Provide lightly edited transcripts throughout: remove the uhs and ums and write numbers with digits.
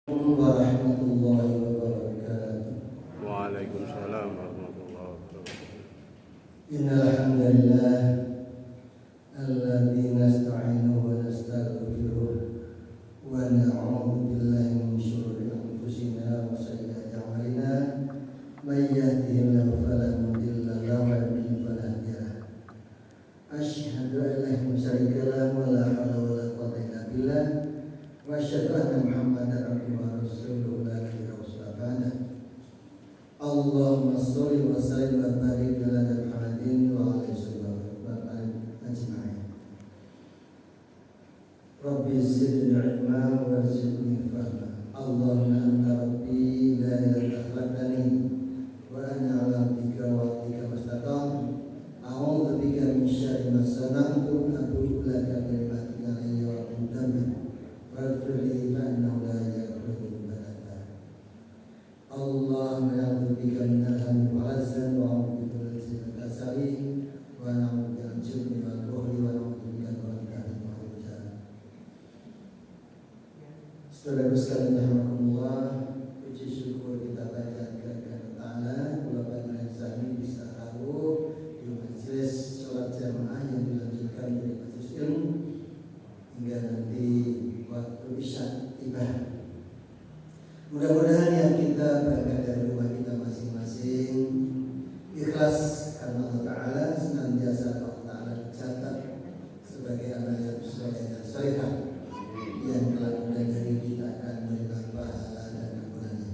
warahmatullahi wabarakatuh. Waalaikumsalam warahmatullahi wabarakatuh. Innal hamdalillah alladzi nasta'inuhu wa nastaghfiruh wa na'udzu billahi min shururi anfusina wa sayyiati a'malina may yahdihillahu fala mudilla lahu wa may yudlil fala hadiya lahu. Asyhadu an la ilaha illallah wa la haula wa la quwwata illa billah wa asyhadu anna Muhammadan abduhu wa rasuluhu la nabiyya ba'da. Allahumma sholli wa sallim wa barik ala Muhammadin wa alihi wasallam ajma'in. Rabbi zidni ilma wa zidni fahma. Allahumma anta rabbi la ilaha illa khalaqtani wa ana 'ala abdika wa abdika mastata'tu. A'udzu bika min syarri ma sana'tu abu'u laka bi ni'matika 'alayya wa atubu ilaik. Waghfir li fa innahu la yaghfiru Allahumma na'udzu bika min al-hammi wal hazan wa a'udzu bika min al-kasali wa na'udzu bika min al-jubni wal bukhli wa na'udzu bika min al-kadhibi wal fujur. Saudara sekalian rahimakumullah, puji syukur kita panjatkan kepada Allah kula panjenengan sami bisa rawuh di majelis salat jamaah yang dilanjutkan dari majelis ilmu hingga nanti waktu isya tiba. Mudah-mudahan yang kita berangkat dari rumah kita masing-masing ikhlas karena Allah Ta'ala, senantiasa Allah Ta'ala catat sebagai amal yang soleh dan solehah yang telah mengajari kita akan menerima pahala dan ampunannya.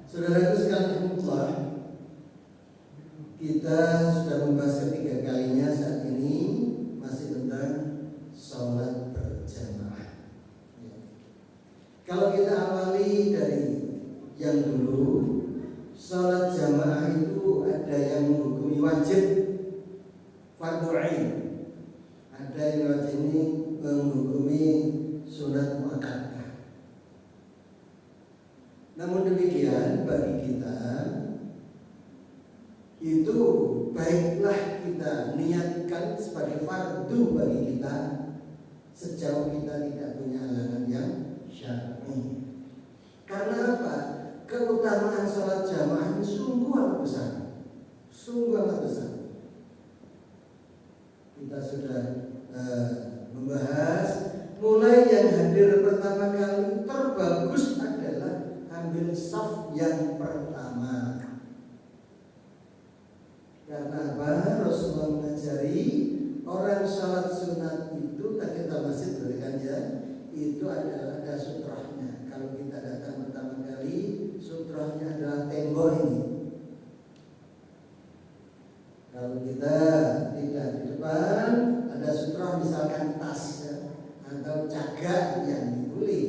Saudaraku sekalian, kita sudah membahas ketiga kalinya saat ini masih tentang sholat berjamaah. Kalau kita awali dari yang dulu, sholat jamaah itu ada yang menghukumi wajib fardhu ain, ada yang wajib ini menghukumi sunat muakkadah. Namun demikian bagi kita itu baiklah kita niatkan sebagai fardu bagi kita sejauh kita tidak punya halangan yang syar'i. Karena apa? Keutamaan sholat jamaah ini sungguh amat besar. Sungguh amat besar. Kita sudah membahas mulai yang hadir pertama kali terbagus adalah ambil saf yang pertama. Karena apa? Rasulullah mengajari orang sholat sunat itu tak kita masih berikan ya. Itu adalah ada sutrahnya. Kalau kita datang pertama kali, sutrahnya adalah tembok ini. Kalau kita tidak di depan, ada sutrah misalkan tas ya, atau cagak yang dibeli.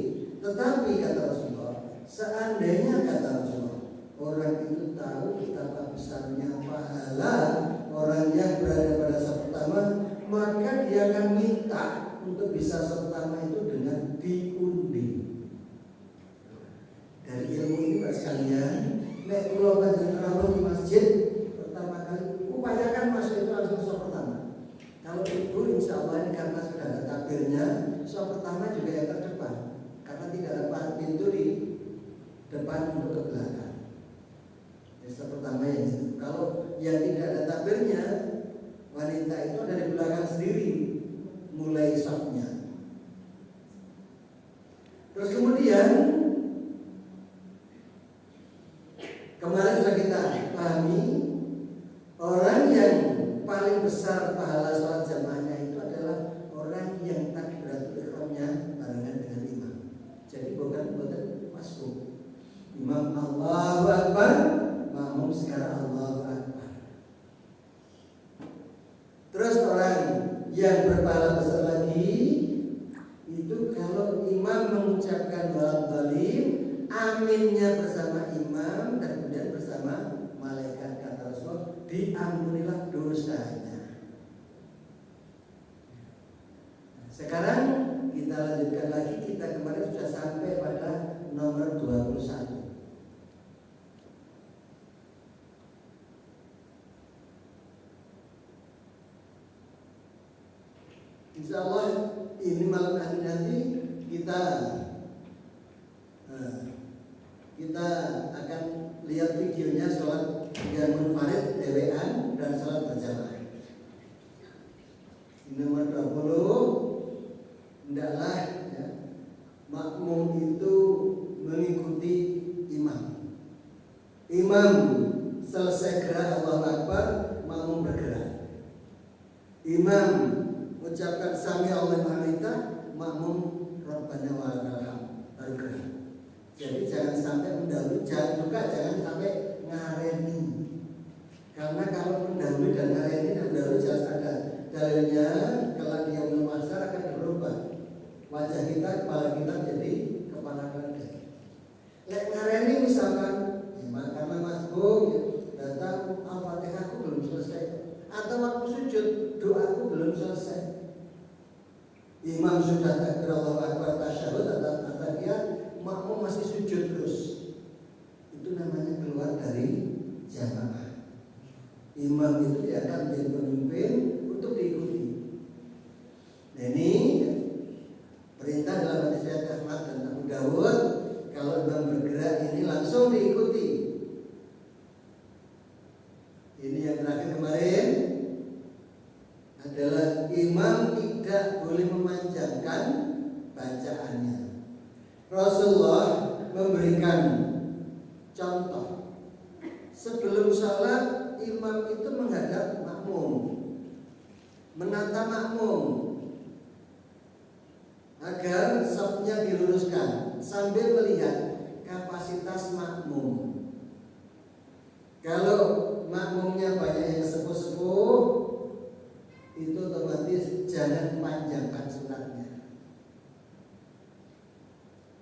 Tetapi kata Rasulullah, seandainya kata Rasulullah, orang itu tahu betapa besarnya pahala orang yang berada pada saf pertama, maka dia akan minta untuk bisa pertama itu dengan diundi. Dari ilmu ini Pak sekalian, nek kula panjenengan di masjid pertama kali upayakan masuk itu langsung saf pertama. Kalau ibu insya Allah ini karena sudah ada tabirnya, saf pertama juga yang terdepan, karena tidak ada pintu di depan untuk ke belakang. Saf pertama yang itu. Kalau yang tidak ada tabirnya, wanita itu ada di belakang sendiri, mulai safnya. Terus kemudian kemarin sudah kita pahami orang yang paling besar pahala sholat jamaahnya itu adalah orang yang takbiratul ihramnya barengan dengan imam. Jadi bukan masbuk. Imam Allahu Akbar, makmum sekarang Allahu Akbar. Terus orang yang berpahala besar lagi itu kalau imam mengucapkan walad-dhalim, aminnya bersama imam dan kemudian bersama malaikat kata Rasul, diampunilah dosanya. Sekarang kita lanjutkan lagi, kita kemarin sudah sampai pada nomor 21. Insya Allah ini malam hari nanti kita kita akan lihat videonya sholat yang munfarid dewean dan sholat berjamaah. Nomor 20, hendaklah ya, makmum itu mengikuti imam. Imam selesai gerak Allahu Akbar, makmum bergerak. Imam ucapkan sami Allahu liman hamidah, makmum Rabbana wa lakal hamd, baru gerak. Jadi jangan sampai mendahului, jangan sampai ngareni. Karena kalau mendahului dan ngareni dan mendahului jelas ada dalilnya, kalau dia memasar akan berubah wajah kita, kepala kita jadi kepala keluarga. Lek ngareni misalkan, karena Mas Bung datang Al-Fatihah aku belum selesai, atau waktu sujud doaku belum selesai. Imam sudah takbir Allahu Akbar tasyahud atau tahiyat, makmum masih sujud terus. Itu namanya keluar dari jamaah. Imam itu dia akan menjadi pemimpin untuk diikuti. Nah ini perintah dalam hadis riwayat Ahmad dan Abu Dawud, kalau imam bergerak ini langsung diikuti. Ini yang terakhir kemarin adalah imam tidak boleh memanjangkan bacaannya. Rasulullah memberikan contoh. Sebelum sholat, imam itu menghadap makmum, menata makmum agar safnya diluruskan sambil melihat kapasitas makmum. Kalau makmumnya banyak yang sepuh-sepuh, itu otomatis jangan panjangkan sunatnya.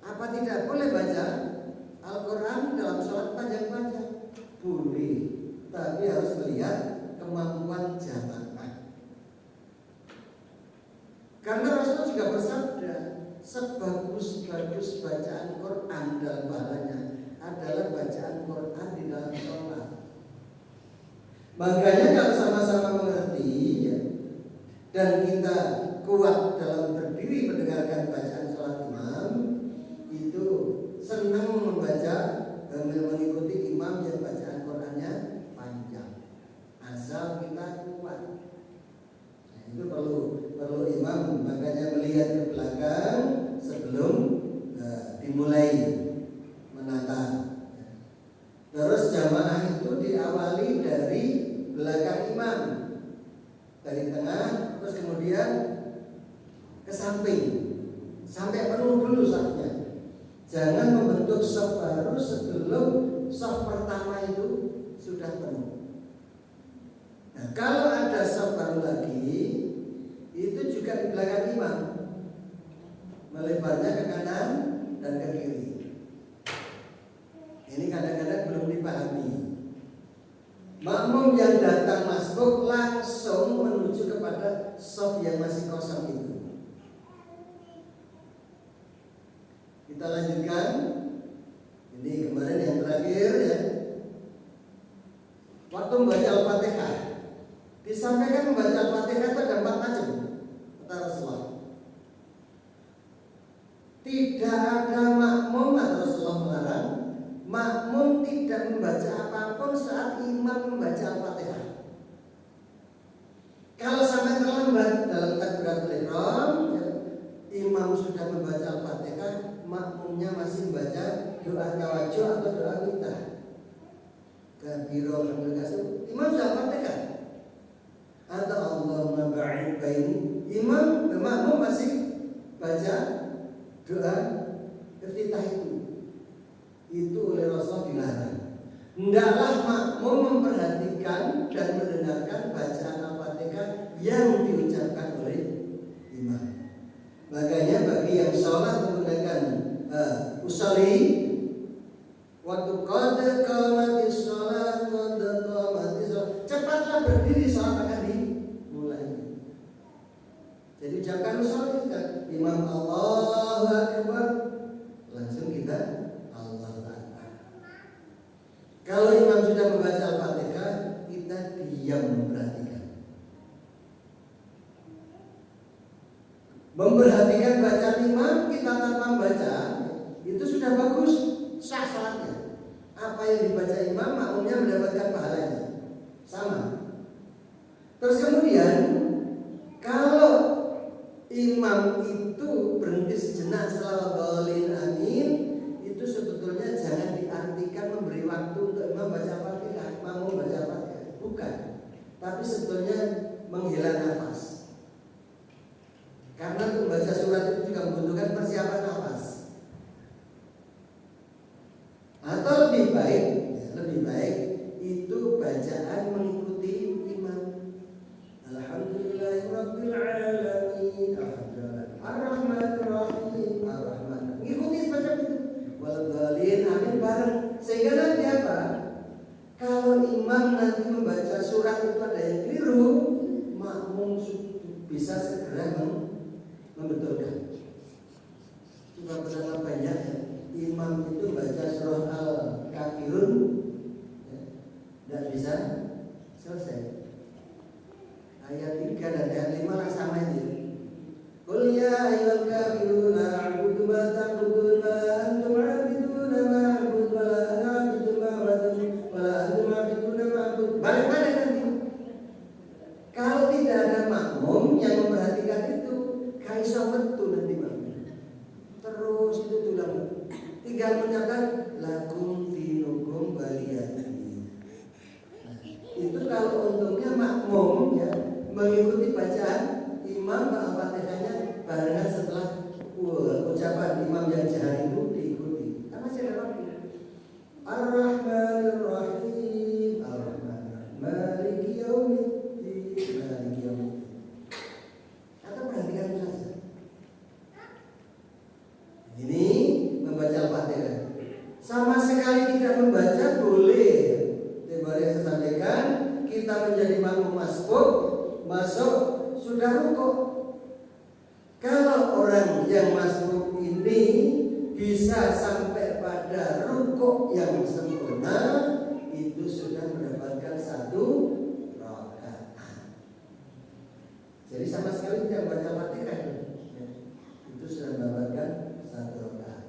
Apa tidak boleh baca Al-Quran dalam sholat panjang-panjang? Boleh, tapi harus melihat kemampuan jamaah. Karena Rasul juga bersabda, sebagus-bagus bacaan Quran dalam pahalanya adalah bacaan Quran di dalam sholat. Makanya kalau sama-sama mengerti ya, dan kita kuat dalam berdiri mendengarkan bacaan sholat imam, itu senang membaca dan mengikuti imam yang bacaan Qurannya panjang, asal kita kuat. Nah, itu perlu imam, makanya melihat ke belakang sebelum dimulai menata. Terus jamaah itu diawali dari belakang imam, dari tengah, terus kemudian ke samping sampai penuh dulu safnya. Jangan membentuk saf baru sebelum saf pertama itu sudah penuh. Nah, kalau ada saf baru lagi, itu juga di belakang imam, melebarnya ke kanan dan ke kiri. Ini kadang-kadang belum dipahami. Makmum yang datang masbuk langsung menuju kepada saf yang masih kosong itu. Kita lanjutkan. Ini kemarin yang terakhir ya. Waktu membaca Al-Fatihah, disampaikan membaca Al-Fatihah itu ada 4 macam kata Rasulullah. Tidak ada makmum, atau Rasulullah melarang makmum tidak membaca apapun saat imam membaca Al-Fatihah. Kalau sampai terlambat dalam takbiratul ihram, ya, imam sudah membaca Al-Fatihah, makmumnya masih membaca doa tawajuh atau doa minta. Kabirul hamdulillah, imam sudah Al-Fatihah. Atau Allahumma ba'id baini, imam makmum masih baca doa iftitah itu oleh Rasul dilarang. Hendaklah makmum memperhatikan dan mendengarkan bacaan Al-Fatihah yang diucapkan oleh imam. Makanya bagi yang sholat menggunakan usolli, waktu qad qamatis sholat, qad qamatis sholat, cepatlah berdiri, sholat akan dimulai. Jadi ucapkan usolli kan, imam Allahu Akbar, langsung kita Allahu Akbar. Kalau imam sudah membaca Al-Fatihah, kita diam memperhatikan. Memperhatikan bacaan imam kita tanpa membaca, itu sudah bagus, sah salatnya. baca imam, makmumnya mendapatkan pahalanya. Sama. Terus kemudian kalau imam itu berhenti sejenak setelah dolin amin, itu sebetulnya jangan diartikan memberi waktu untuk imam baca Fatihah, makmum baca Fatihah. Bukan. Tapi sebetulnya menghela nafas. Karena untuk membaca surat itu juga membutuhkan persiapan nafas. Atau lebih baik itu bacaan mengikuti imam. Alhamdulillahirabbil alamin, Ar-Rahmanir-Rahim, Ar-Rahman. Mengikuti semacam itu. Waladhdallin, amin bareng. Sehingga nanti apa? Kalau imam nanti membaca surat itu ada yang keliru, makmum bisa segera membetulkan. Cuma betapa banyak ya, imam itu baca surah Al-Kafirun tidak bisa selesai. Ayat 3 dan ayat 5 lah sama itu. Qul ya ayyuhal kafirun a'budu ma ta'budun wa la antum 'abiduna ma a'budu wa la ana 'abidu ma ta'budun wa la antum 'abiduna ma a'budu. Balik nanti. Kalau tidak ada makmum yang memperhatikan itu, kaiso metu nanti makmum. Terus itu tulang. Tinggal mengucapkan lakum dinukum waliyadin. Itu kalau untungnya makmum ya mengikuti bacaan imam Al-Fatihahnya barengan setelah ucapan imam yang jahar itu diikuti. Kan masih ada waktu. Ar-Rahmanir-Rahim, Ar-Rahman, Maliki Yaumiddin, Maliki Yaumiddin. Atau perhatikan saja. Ini membaca Al-Fatihah. Sama sekali tidak membaca boleh. Seperti yang saya sampaikan, kita menjadi makmum masuk sudah rukuk. Kalau orang yang masuk ini bisa sampai pada rukuk yang sempurna, itu sudah mendapatkan 1 rakaat. Jadi sama sekali tidak membaca Fatihah itu sudah mendapatkan 1 rakaat.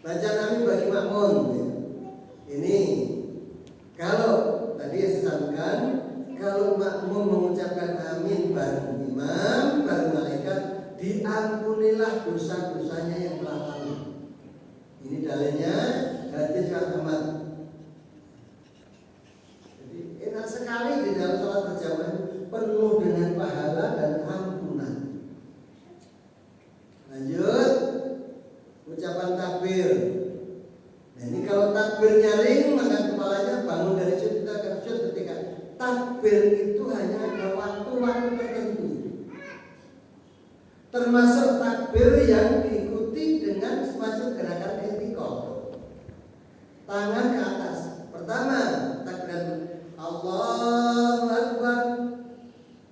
Baca kami bagi makmum ya. Ini kalau tadi yang saya sampaikan, kalau makmum mengucapkan amin bareng imam, bareng malaikat, diampunilah dosa-dosanya yang telah lalu. Ini dalilnya hadis Ahmad. Jadi enak sekali di dalam sholat berjamaah penuh dengan pahala dan ampunan. Lanjut. Ucapan takbir. Nah, ini kalau takbir nyaring maka kepalanya bangun dari sujud ke sujud ketika takbir itu hanya ada waktu-waktu tertentu. Termasuk takbir yang diikuti dengan semacam gerakan etikol. Tangan ke atas. Pertama, takbir Allahu Akbar.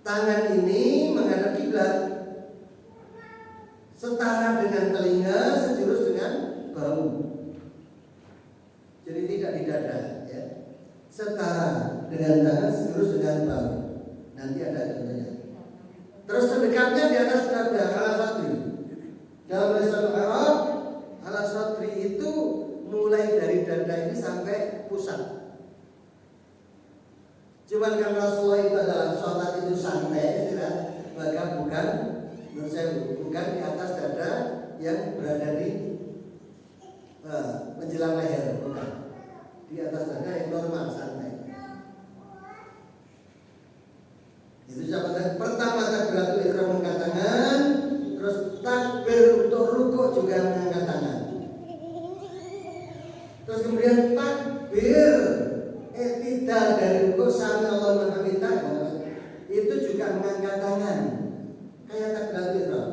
Tangan ini menghadap kiblat. Setara dengan telinga, sejurus dengan bahu. Jadi tidak di dada, ya. Setara dengan tangan, sejurus dengan bahu. Nanti ada contohnya. Terus terdekatnya di atas dada, ala sadri. Dalam bahasa Arab, ala sadri itu mulai dari dada ini sampai pusat. Cuman karena Rasulullah itu adalah sholat itu santai, tidak, maka bukan. Menurut saya bukan di atas dada yang berada di menjelang leher, bukan. Di atas dada yang normal santai. Itu sahabat. Pertama takbiratul ihram mengangkat tangan, terus takbir untuk rukuk juga mengangkat tangan. Terus kemudian takbir i'tidal dari rukuk sami Allahu liman hamidah itu juga mengangkat tangan. Kayak takbiratul ihram.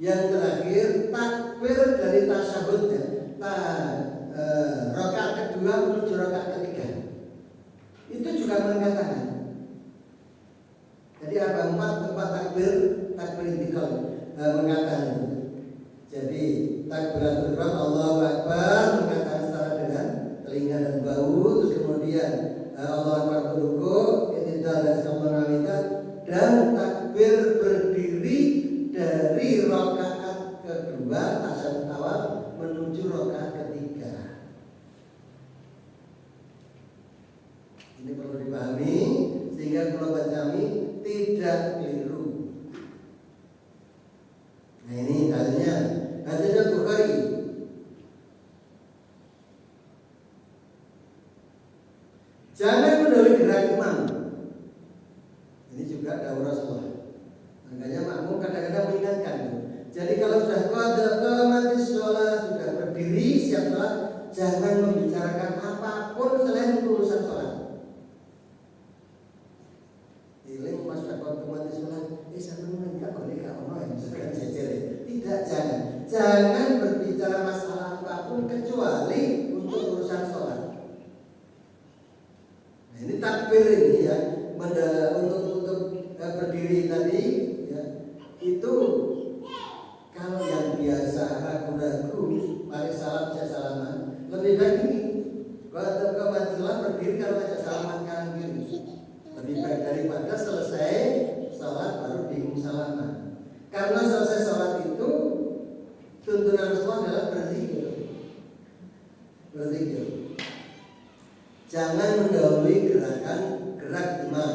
Yang terakhir takbir dari tasyahud ya. Rakaat kedua menuju rakaat ketiga. Itu juga mengangkat tangan. Jadi ada 4 tempat takbir intikal mengangkat tangan. Jadi takbiratul ihram Allahu Akbar mengangkat tangan setara dengan telinga dan bahu, terus kemudian Allahu Akbar rukuk, i'tidal dan sami dan takbir berdiri dari rakaat kedua tasyahud awal menuju Ini perlu dipahami sehingga kalau kami tidak keliru. Nah ini dalilnya hadis Bukhari. Jangan mendahului gerak imam. Ini juga dawuh Rasulullah. Makanya makmum kadang-kadang mengingatkan. Jadi kalau sudah qamati sholat, sudah berdiri siap sholat, jangan membicarakan apapun selain urusan sholat. Iling pas sudah qamati sholat, sampeyan enggak boleh gak ono yang sekedar jejer. Tidak, jangan berbicara masalah apapun kecuali untuk urusan sholat. Nah, ini takbir ini ya, untuk berdiri tadi ya, itu kalau yang biasa ragu-ragu mari salam saya salaman, lebih baik ini kalau ke majelis berdiri kalau ajak salaman kanan kiri, lebih baik daripada selesai salat baru bingung salaman. Karena selesai salat itu tuntunan Rasulullah adalah berzikir. Jangan mendahului gerak imam.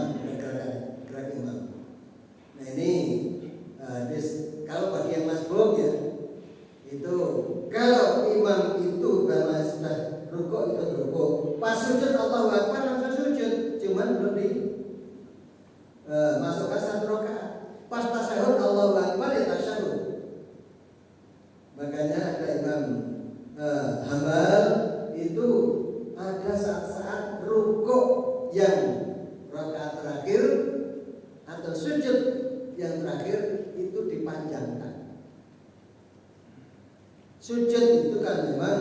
Nah ini kalau bagi yang masbuk ya, itu kalau imam itu bahwa sudah rukuk ikut rukuk, pas sujud Allahu Akbar langsung sujud, cuman belum di masukkan satu rakaat. Pas tasyahud Allahu Akbar ya tasyahud. Makanya ada Imam Hambal itu ada saat-saat rukuk yang rakaat terakhir atau sujud yang terakhir itu dipanjangkan. Sujud itu kan memang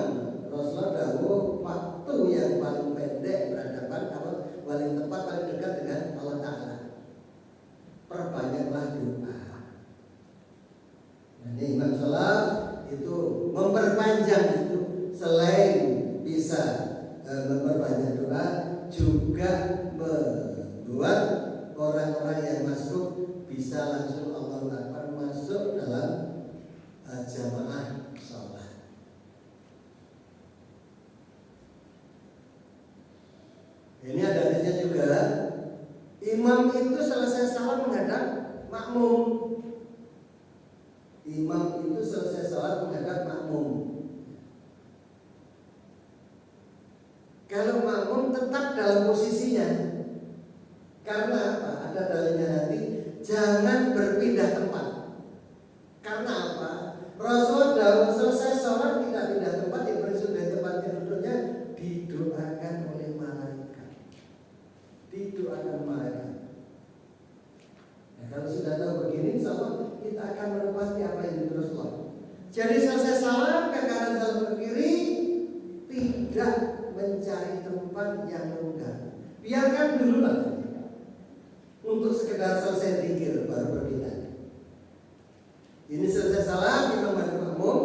Rasulullah dawuh waktu yang paling pendek berhadapan atau paling tepat paling dekat dengan Allah Ta'ala. Perbanyaklah doa. Nah, Imam Salaf itu memperpanjang itu selain bisa memperbanyak doa juga membuat orang-orang yang masuk bisa langsung Allahu Akbar masuk dalam jamaah sholat. Ini ada hadisnya juga. Imam itu selesai salat menghadap makmum. Imam itu selesai salat menghadap makmum. Kalau makmum tetap dalam posisinya. Karena apa? Ada dalilnya nanti. Jangan berpindah tempat. Karena apa? Rasulullah selesai sholat tidak pindah tempat, yang dari tempatnya duduknya didoakan oleh malaikat. Didoakan malaikat. Nah, kalau sudah tahu begini, insya Allah kita akan menepati apa yang diturut Rasulullah. Jadi selesai salam ke kanan salam ke kiri, tidak mencari tempat yang longgar. Biarkan dulu lah. Untuk sekedar selesai zikir baru berpindah. Ini selesai salam imam dan makmum.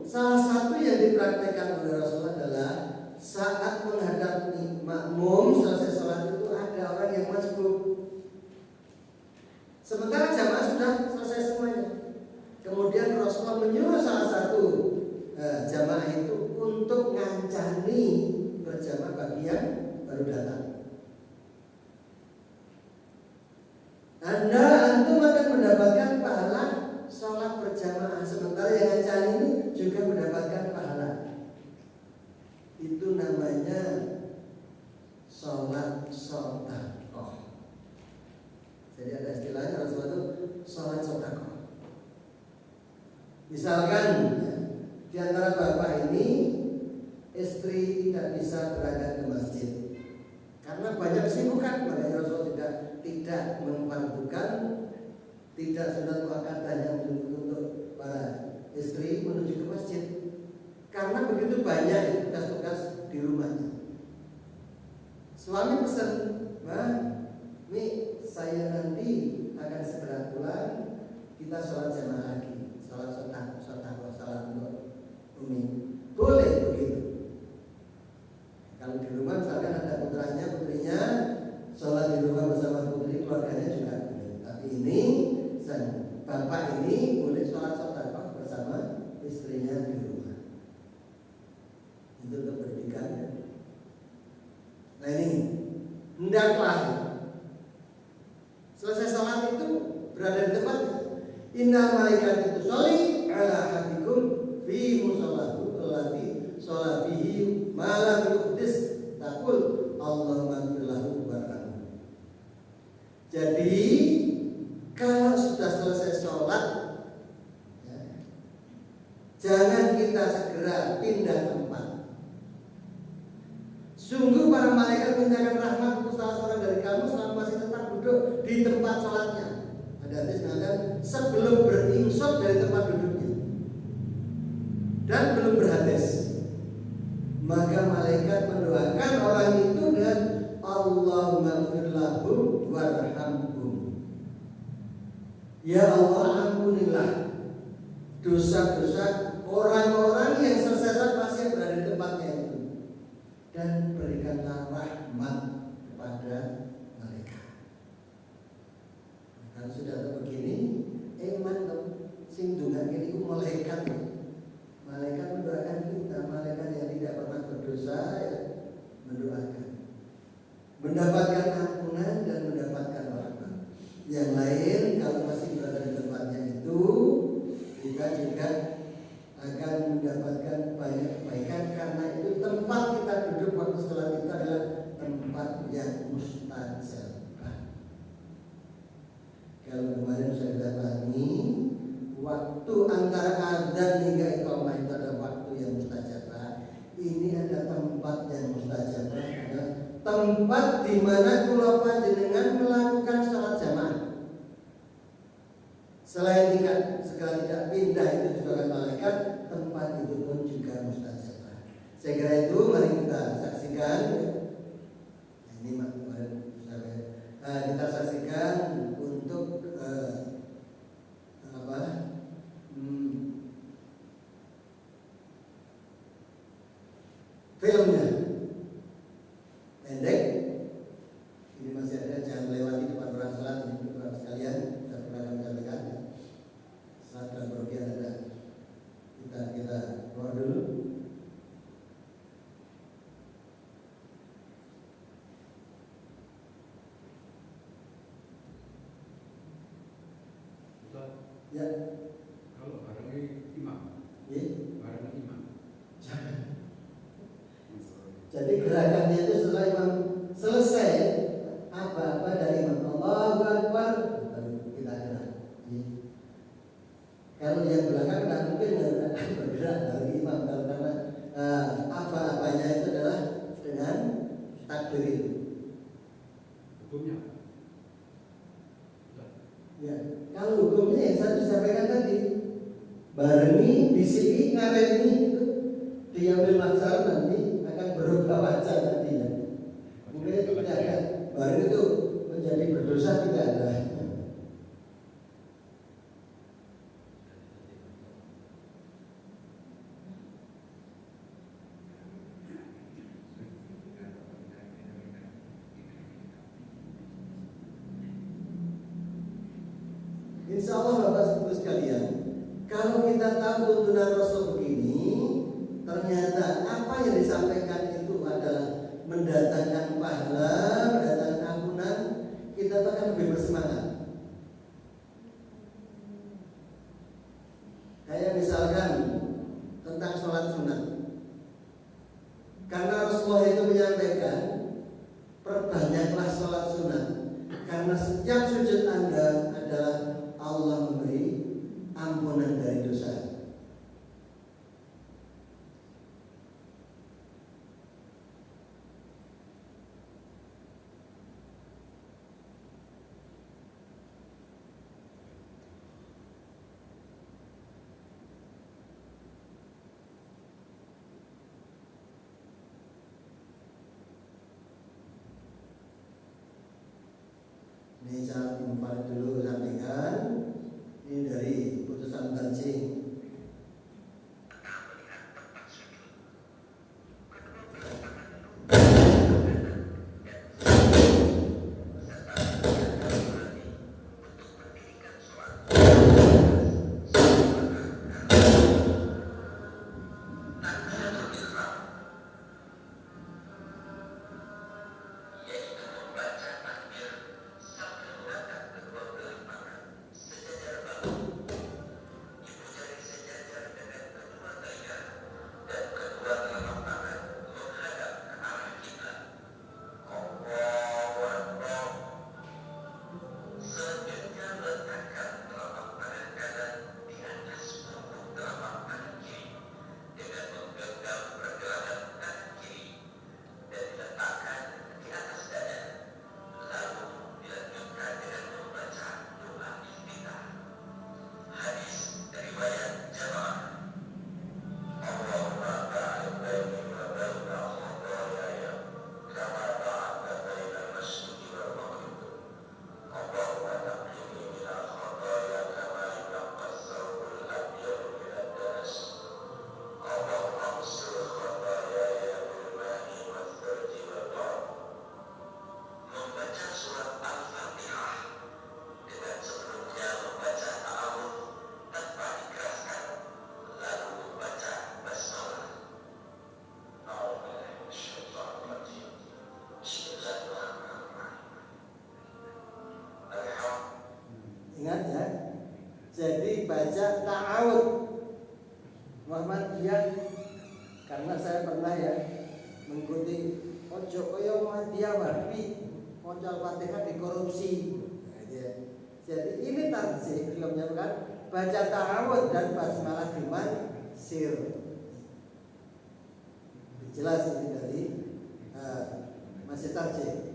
Salah satu yang dipraktikkan oleh Rasulullah adalah saat menghadap makmum selesai salat itu ada orang yang masbuk. Sementara jamaah sudah selesai semuanya. Kemudian Rasulullah menyuruh salah satu jamaah itu untuk ngancani berjamaah bagi yang baru datang. Antum akan mendapatkan pahala sholat berjamaah, sementara yang ngancani ini juga mendapatkan pahala. Itu namanya sholat sodakoh. Jadi ada istilahnya Rasulullah itu sholat sodakoh. Misalkan di antara bapak ini istri tidak bisa berangkat ke masjid karena banyak kesibukan, makanya Rasulullah tidak memfardukan, tidak sunat muakkadah yang untuk para istri menuju ke masjid karena begitu banyak tugas-tugas di rumahnya. Suami pesan, "Mbak, saya nanti akan segera pulang, kita sholat jamaah lagi, sholat untuk Umi." Boleh begitu. Kalau di rumah misalkan ada putrinya sholat di rumah bersama putri, keluarganya juga boleh. Tapi ini bapak ini boleh sholat bersama istrinya di rumah. Itu untuk pendidikan. Nah ini, tidak Jangan kita segera pindah tempat. Sungguh para malaikat mintakan rahmat untuk salah seorang dari kamu selama masih tetap duduk di tempat sholatnya. Ada hadis mengatakan sebelum beringsut dari tempat duduknya dan belum berhadis, maka malaikat mendoakan orang itu dan Allahumma ighfir lahum warhamhum. Ya Allah, ampunilah dosa-dosa orang-orang yang tersesat masih berada di tempatnya itu, dan berikanlah rahmat kepada mereka. Kalau sudah begini, mantap. Sing dungan ini malaikat. Malaikat mendoakan kita, malaikat yang tidak pernah berdosa ya, mendoakan, mendapatkan ampunan dan mendapatkan rahmat. Yang lain kalau masih berada di tempatnya itu, kita juga akan mendapatkan banyak kebaikan, karena itu tempat kita duduk waktu sholat itu adalah tempat yang mustajabah. Kalau kemarin saya datangi, waktu antara adzan hingga iqamah itu adalah waktu yang mustajabah. Ini ada tempat yang mustajabah, adalah tempat di mana kula panjenengan melakukan sholat jamaah. Selain tidak pindah itu juga kan malaikat, tempat itu pun juga mustajabah. Saya kira itu mari kita saksikan. Ini kita saksikan untuk filmnya pendek. Ini masih ada, jangan lewati depan orang sholat. Ini orang sekalian, saya pernah menyampaikan saat dan berugian ada. Kita keluar dulu. Ya. Kalau barangnya imam, barangnya imam. Jadi gerakannya itu setelah imam selesai apa-apa dari imam Allahu Akbar, baru kita gerak. Kalau yang belakang tidak mungkin bergerak dari imam, karena apa-apanya itu adalah dengan takbir itu. Hukumnya? Ya, kalau hukumnya yang saya sampaikan tadi, barengi, bisiki, ngareni itu diambil maksar nanti akan berubah wajah nanti ya. Mungkin itu tidak ada. Bareng itu menjadi berdosa tidak ada. Insya Allah Bapak Ibu sekalian, kalau kita tahu tuntunan Rasul begini, ternyata apa yang disampaikan itu adalah mendatangkan pahala, mendatangkan ampunan, kita akan lebih bersemangat. Kayak misalkan tentang sholat sunat, karena Rasulullah itu menyampaikan perbanyaklah sholat sunat, karena setiap sujud Anda adalah Allah memberi ampunan dari dosa. Ini saya infal dulu sampaikan. Ini dari putusan tarjih. Muhammadiyah, karena saya pernah ya mengikuti ojo koyo Muhammadiyah Wahabi, ojo Al-Fatihah dikorupsi. Nah, ya. Jadi ini tarjih filmnya kan, baca ta'awud dan basmalah diman sir. Jelas ini dari masih tarjih.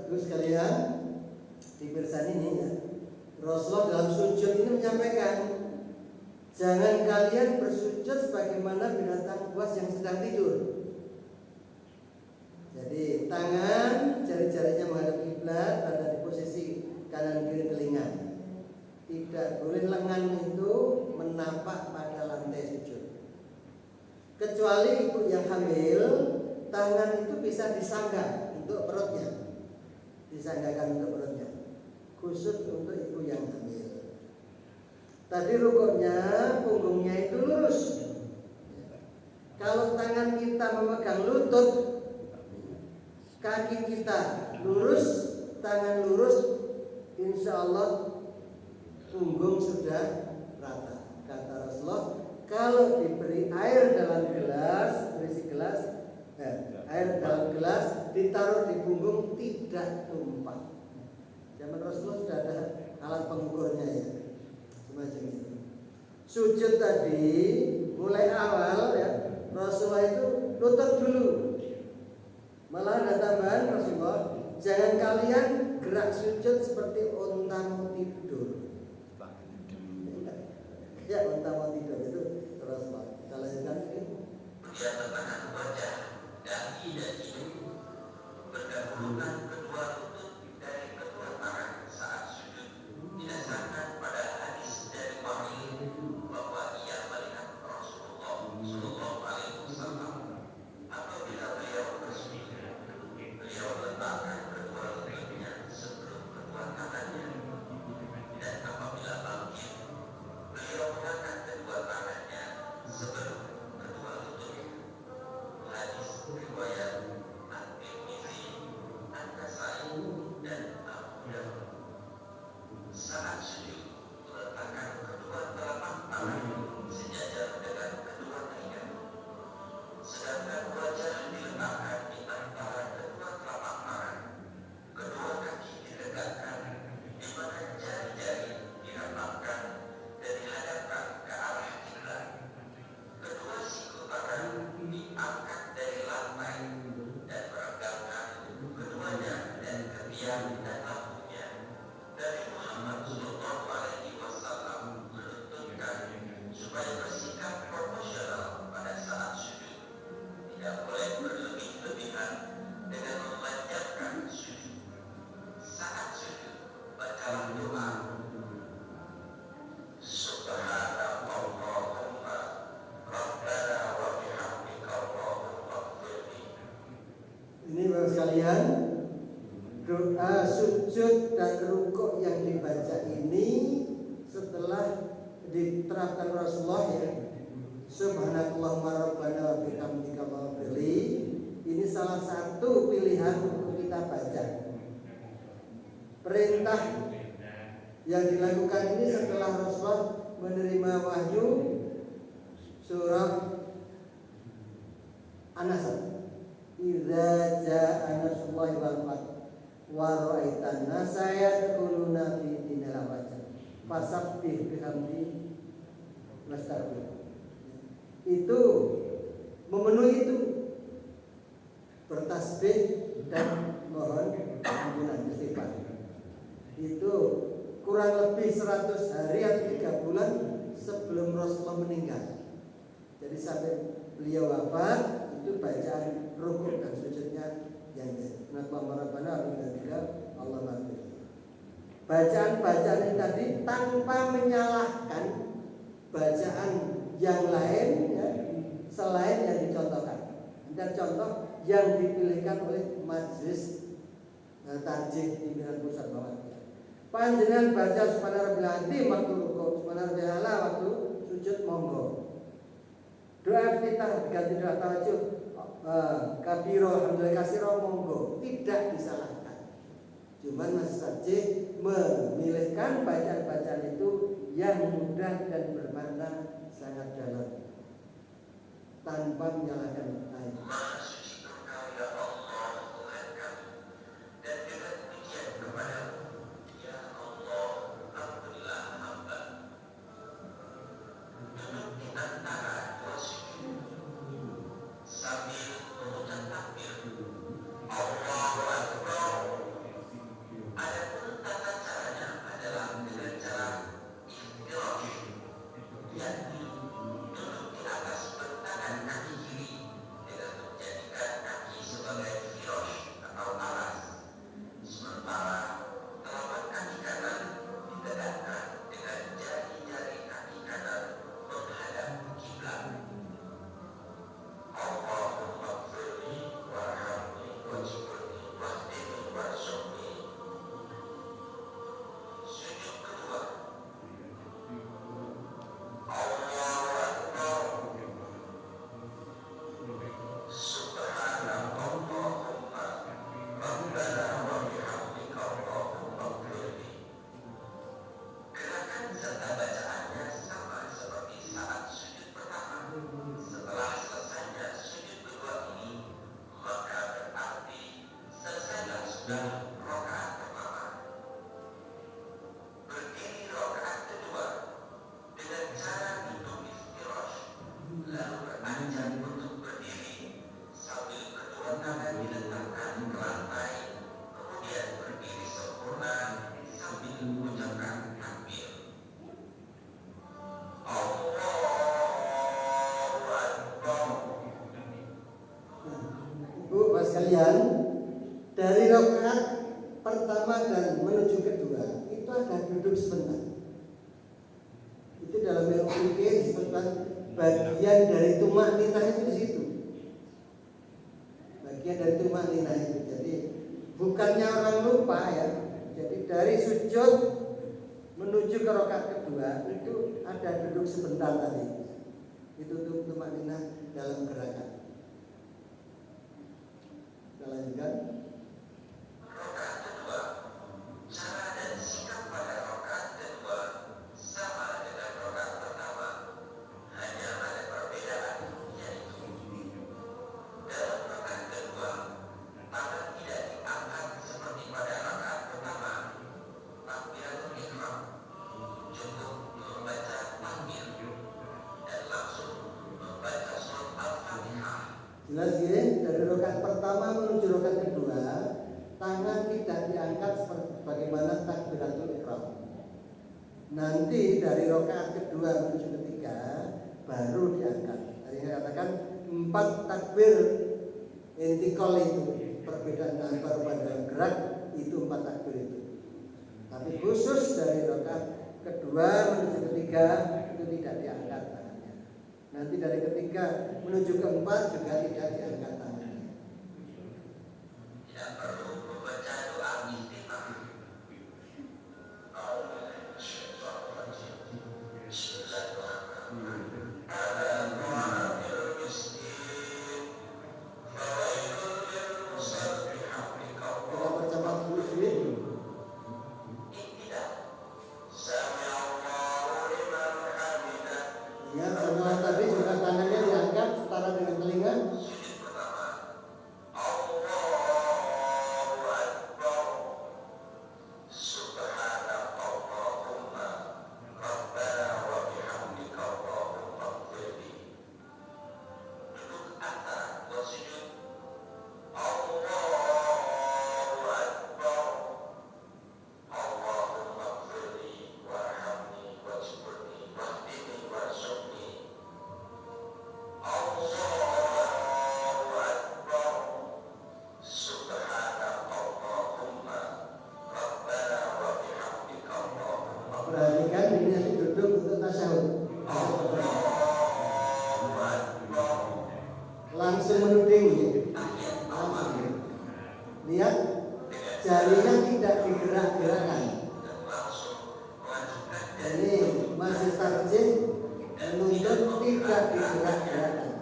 Terus sekalian di persan ini ya, Rasulullah dalam sujud ini menyampaikan, jangan kalian bersujud sebagaimana binatang buas yang sedang tidur. Jadi tangan jari-jarinya menghadap kiblat, berada di posisi kanan kiri telinga. Tidak boleh lengan itu menapak pada lantai sujud. Kecuali ibu yang hamil, tangan itu bisa disangga untuk perutnya. Disanggakan untuk perutnya, khusus untuk ibu yang hamil. Tadi rukuknya, punggungnya itu lurus. Kalau tangan kita memegang lutut, kaki kita lurus, tangan lurus, insya Allah punggung sudah rata. Kata Rasulullah, kalau diberi air dalam gelas, berisi gelas, air dalam gelas ditaruh di punggung tidak tumpah. Zaman Rasulullah sudah ada alat pengukurnya ya, semacam itu. Sujud tadi mulai awal ya, Rasulullah itu lutut dulu. Malah ada tambahan Rasulullah, jangan kalian gerak sujud seperti unta mau tidur. Ya, unta mau tidur itu Rasulullah. Kita lanjutkan ini. Dia bertahan wajah dan tidak bergabung Ini Bapak sekalian, doa sujud dan rukuk yang dibaca ini setelah diterapkan Rasulullah ya, Subhanakallahumma rabbana wa bihamdika maghfirli, ini salah satu pilihan untuk kita baca. Perintah yang dilakukan ini setelah Rasulullah menerima wahyu surah An-Nasr. Idza jaa nasrullahi wal fath wa ra'aitan nasa yadkhuluna fi dinil afwaj fasabbih bihamdi wastaghfir. Itu memenuhi itu, bertasbih dan mohon ampunan istighfar. Itu kurang lebih 100 hari atau 3 bulan sebelum Rasulullah meninggal. Jadi sampai beliau wafat itu bacaan rukuk dan sujudnya yang Allah maafkan. Bacaan-bacaan ini tadi tanpa menyalahkan bacaan yang lain ya, selain yang dicontohkan. Dan contoh yang dipilihkan oleh majelis tarjih pimpinan pusat bawah. Panjenengan baca subhanarabbil azim waktu rukuk, subhanarabbil a'la waktu sujud monggo. Doa kita diganti doa tahajud, kabiro alhamdulillah kasiro monggo, tidak disalahkan. Cuman Mas Tarjih memilihkan bacaan-bacaan itu yang mudah dan bermakna sangat dalam, tanpa menyalahkan lain. Sekalian, dari rakaat pertama dan menuju kedua itu ada duduk sebentar. Itu dalam ilmu fikih disebutkan bagian dari tumakninah itu di situ. Bagian dari tumakninah itu. Jadi bukannya orang lupa ya. Jadi dari sujud menuju ke rakaat kedua itu ada duduk sebentar tadi. Itu tumakninah dalam gerakan. Kita lanjutkan. Rakaat kedua, cara dan sikap pada rakaat kedua sama dengan rakaat pertama, hanya ada perbedaan, yaitu dalam rakaat kedua tangan tidak diangkat seperti pada rakaat pertama. Takbiratul ihram cukup membaca takbir dan langsung membaca surat Al-Fatihah. Jelas ya, dari rakaat pertama menuju rakaat kedua tangan tidak diangkat seperti bagaimana takbiratul ihram. Nanti dari rakaat kedua menuju ketiga baru diangkat. Tadi saya katakan 4 takbir intikal itu, perbedaan antar pada gerak itu 4 takbir itu. Tapi khusus dari rakaat kedua menuju ketiga itu tidak diangkat tangannya. Nanti dari ketiga menuju keempat juga tidak diangkat tangannya. Tidak perlu membaca doa istiftah. Kita percepat dulu sih. Ingat semua tadi juga tangannya diangkat setara dengan telinga. Perhatikan ini nanti duduk untuk tasyahud. Langsung menuding ya. Langsung. Lihat jarinya tidak digerak-gerakkan. Ini masih tarjih menuntut tidak digerak-gerakkan.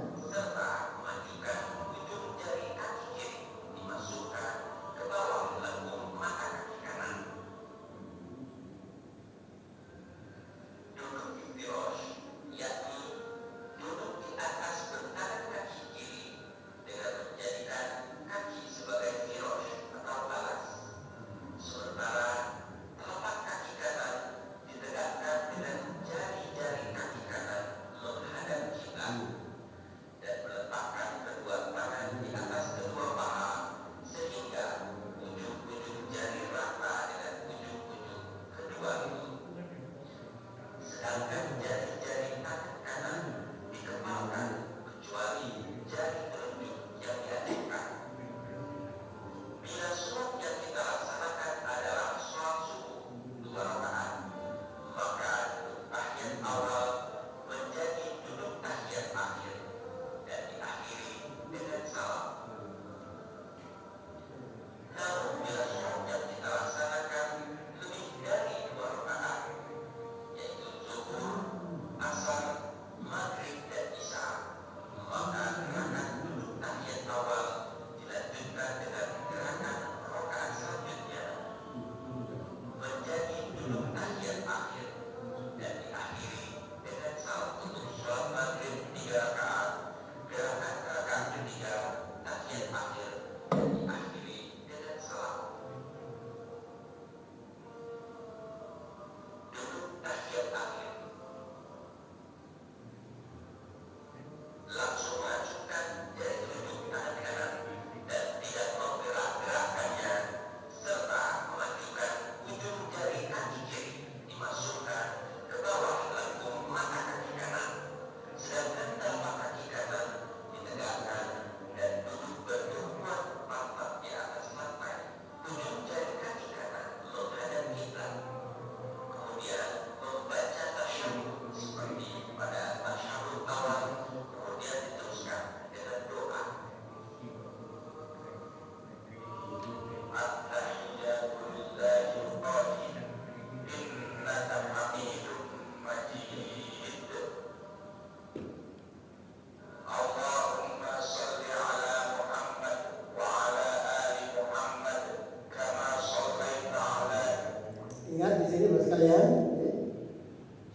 sekalian, ya,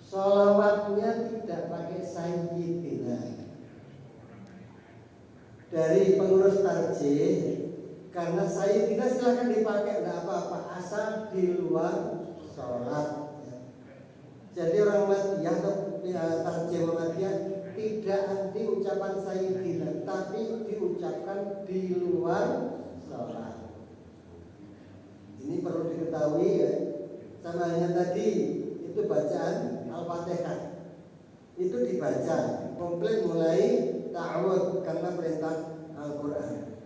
sholawatnya tidak pakai sayyidina. Dari pengurus tarjih, karena sayyidina silahkan dipakai, tidak apa-apa, asal di luar sholat. Jadi orang Muhammadiyah atau tarjih Muhammadiyah tidak anti ucapan sayyidina, tapi diucapkan di luar sholat. Ini perlu diketahui ya. Sama halnya tadi itu bacaan Al-Fatihah, itu dibaca komplit mulai ta'awud karena perintah Al-Quran.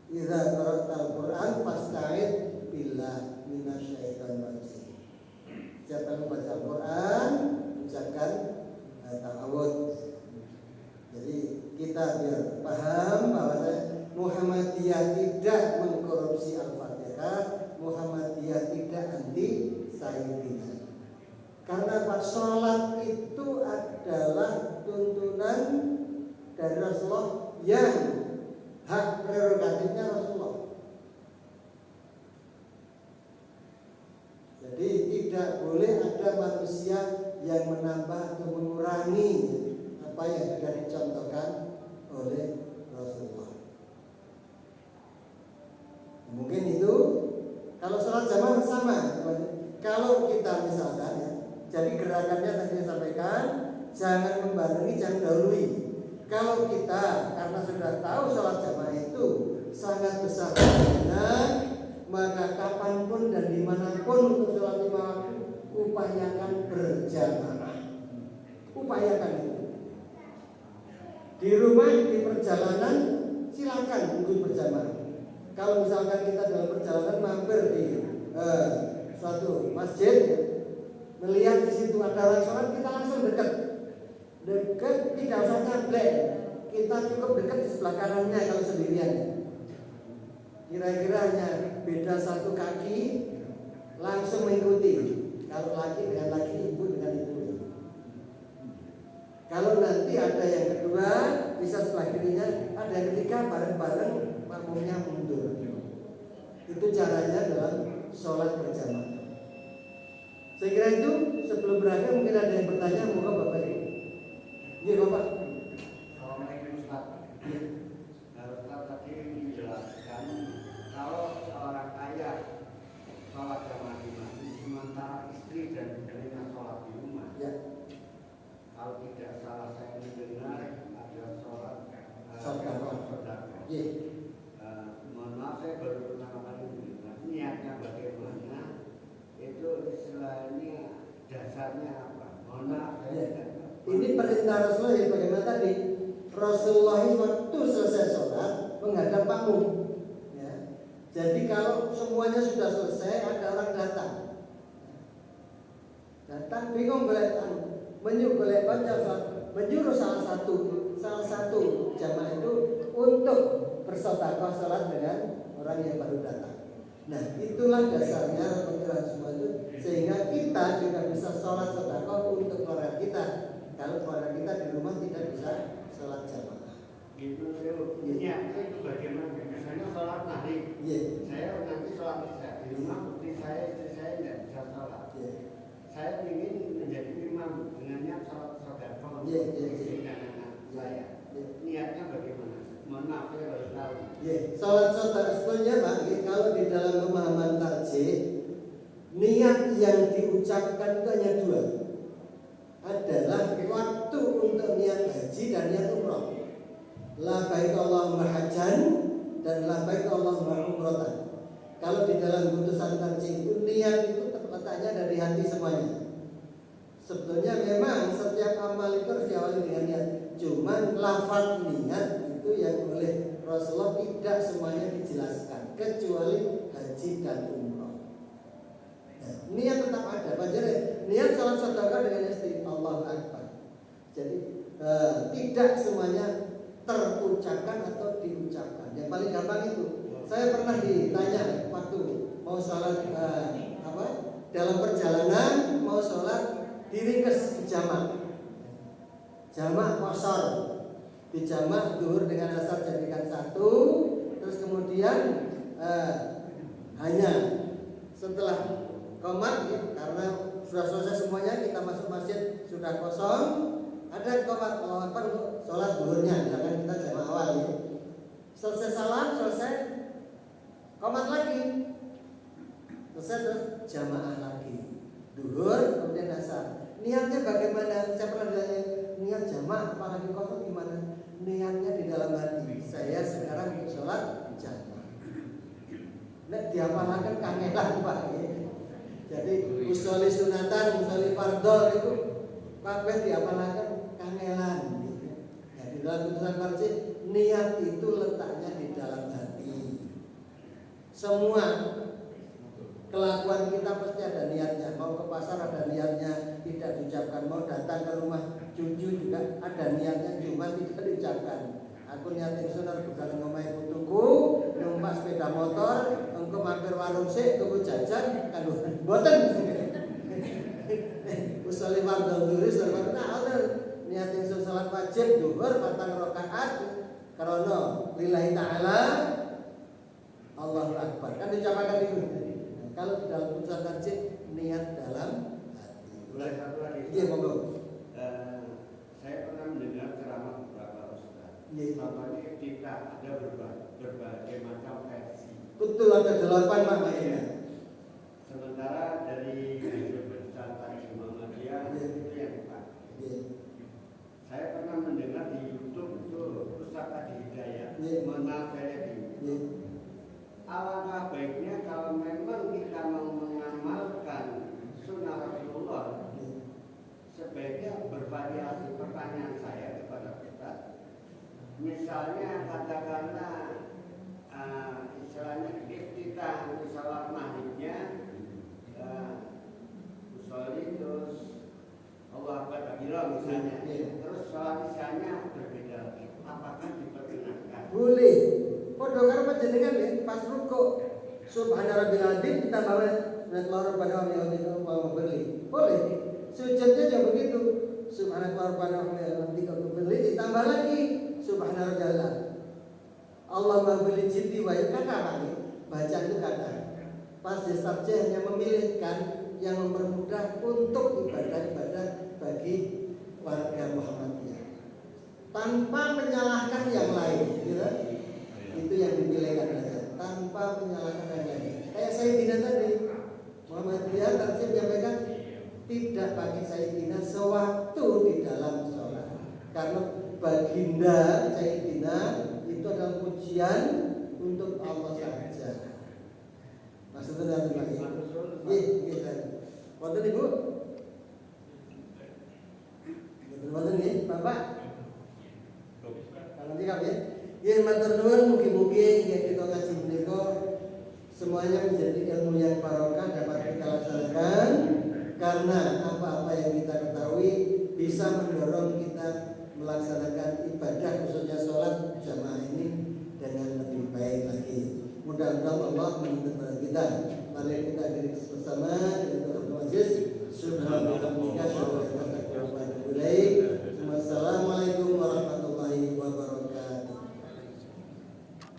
Idza qara'tal Quran fasta'id billah minasyaitonir rajim. Siapa yang membaca Al-Quran ucapkan ta'awud. Jadi kita biar paham bahwa Muhammadiyah tidak mengkorupsi Al-Fatihah, Muhammadiyah tidak anti sayyidina. Karena Pak sholat itu adalah tuntunan dari Rasulullah yang hak prerogatifnya Rasulullah. Jadi tidak boleh ada manusia yang menambah atau mengurangi apa yang sudah dicontohkan oleh Rasulullah. Mungkin itu kalau sholat jamaah sama. Kalau kita misalkan ya, jadi gerakannya tadi saya sampaikan, jangan membarengi, jangan dahului. Kalau kita karena sudah tahu sholat jamaah itu sangat besar artinya, maka kapanpun dan dimanapun untuk sholat lima waktu upayakan berjamaah. Upayakan itu. Di rumah, di perjalanan silakan untuk berjamaah. Kalau misalkan kita dalam perjalanan mampir di suatu masjid, melihat di situ ada orang sholat, kita langsung dekat, tidak usah nyablek, kita cukup dekat di sebelah kanannya kalau sendirian. Kira-kira hanya beda satu kaki, langsung mengikuti. Kalau laki dengan laki, ibu dengan ibu. Kalau nanti ada yang kedua, bisa sebelah kirinya, ada yang ketiga, bareng-bareng makmumnya mundur. Itu caranya dalam sholat berjamaah. Saya kira itu sebelum berakhir mungkin ada yang bertanya, mohon Bapak Ibu. Iya Bapak. Assalamualaikum Ustaz. Ustaz tadi menjelaskan kalau seorang ayah sholat jamaah di masjid sementara istri dan istrinya sholat di rumah. Ya. Kalau tidak salah saya mendengar ada sholat saudara. Iya. Mohon maaf saya baru pertama kali mendengar. Niatnya bagaimana? Itu istilahnya dasarnya apa? Mohon maaf saya tidak tahu. Ini perintah Rasulullah yang bagaimana tadi? Rasulullah waktu selesai sholat menghadap makmum. Ya. Jadi kalau semuanya sudah selesai, ada orang datang bingung menyuruh salah satu jamaah itu untuk bersedekah sholat dengan orang yang baru datang. Nah, itulah dasarnya pengirahan semua itu, sehingga kita juga bisa sholat sedekah untuk keluarga kita. Kalau keluarga kita di rumah tidak bisa sholat jamaah. Gitu niatnya itu bagaimana? Misalnya sholat nanti, saya nanti sholat isya di rumah, istri saya tidak bisa sholat. Saya ingin menjadi imam dengan niat sholat sedekah istri dan anak saya. Niatnya bagaimana? Mohon maaf saya baru tahu. Sholat sedekah sebetulnya Pak, kalau di dalam pemahaman tarjih, niat yang diucapkan itu hanya dua. Adalah waktu untuk niat haji dan niat umrah. Labbaik Allahumma hajjan dan labbaik Allahumma umratan. Kalau di dalam putusan tarjih itu niat itu letaknya dari hati semuanya. Sebetulnya memang setiap amal itu harus diawali dengan niat. Cuman lafaz niat itu yang oleh Rasulullah tidak semuanya dijelaskan kecuali haji dan umrah. Nah, niat tetap ada. Bagaimana? Niat salat sedekah dengan istri, Allahu Akbar. Jadi tidak semuanya terucapkan atau diucapkan. Yang paling gampang itu. Saya pernah ditanya waktu mau sholat dalam perjalanan mau sholat diringkes di jamak qashar, di jamak zuhur dengan asar jadikan satu, terus kemudian hanya setelah qomat karena sudah kosong, ada qomat Allahu Akbar untuk sholat zuhurnya, misalkan kita jamaah awal ya. Selesai salam, selesai qomat lagi, selesai terus jamaah lagi, zuhur kemudian asar. Niatnya bagaimana? Saya pernah ditanya, niat jamaah apalagi kosong gimana? Niatnya di dalam hati, saya sekarang untuk sholat jamaah. Nek diapalkan kangelan Pak ya. Jadi usolli sunatan, usolli fardol itu kabeh diapalkan kangelan gitu. Ya, di dalam putusan marji niat itu letaknya di dalam hati. Semua kelakuan kita pasti ada niatnya. Mau ke pasar ada niatnya, tidak diucapkan. Mau datang ke rumah cucu juga ada niatnya, cuma tidak diucapkan. Aku niatin sunnah bukan ngomai putuku, numpak sepeda motor, engko mampir warung sik tuku jajan, kan mboten. Usolli fardhu dhuhri sarwana niatin salat wajib zuhur 4 rakaat karena lillahi taala Allahu Akbar. Kan diucapkan itu. Kalau dalam putusan tarjih niat dalam hati. Mulai satu lagi. Iya, monggo. Saya pernah mendengar ceramah beberapa ustaz. Contohnya ketika ada berbagai macam versi. Betul ada 8 maknanya. Sementara dari hasil besar Tajim Muhammadiyah itu yang empat. Saya pernah mendengar di YouTube itu Ustaz Adi Hidayat menafsirkan. Alangkah baiknya kalau memang kita mau mengamalkan sunnah Rasulullah, sebaiknya bervariasi. Pertanyaan saya kepada Ustaz, misalnya katakanlah istilahnya iftitah salat maghribnya usolli terus Allah Akbar kabira misalnya, terus salat isyanya berbeda, apakah diperkenankan? Boleh. Padha karo panjenengan ya pas rukuk subhana rabbil azim ditambah subhanallah rabbana wa bihamdihi wa berli. Boleh. Sujudnya juga begitu. Subhanallah rabbana wa bihamdihi wa berli ditambah lagi subhana rabbil azim. Allahumma bil jiddi wa kata lagi. Baca itu kata. Pas disabjah hanya memilihkan yang mempermudah untuk ibadah-ibadah bagi warga Muhammadiyah tanpa menyalahkan yang lain, gitu. Itu yang dipilihkan saja, tanpa menyalahkan yang lain. Kayak Sayyidina tadi, Muhammadiyah tarjih menyampaikan tidak pakai Sayyidina sewaktu di dalam sholat, karena baginda Sayyidina itu adalah pujian untuk Allah saja. Maksudnya apa lagi? Iya. Wonten Ibu? Wonten nggih, Bapak? Kalau sikap ya. Ya matur nuwun mugi-mugi kita ngaji menika semuanya menjadi ilmu yang barokah dapat kita laksanakan karena apa-apa yang kita ketahui bisa mendorong kita melaksanakan ibadah khususnya sholat jamaah ini dengan lebih baik lagi. Mudah-mudahan Allah menuntut kita. Mari kita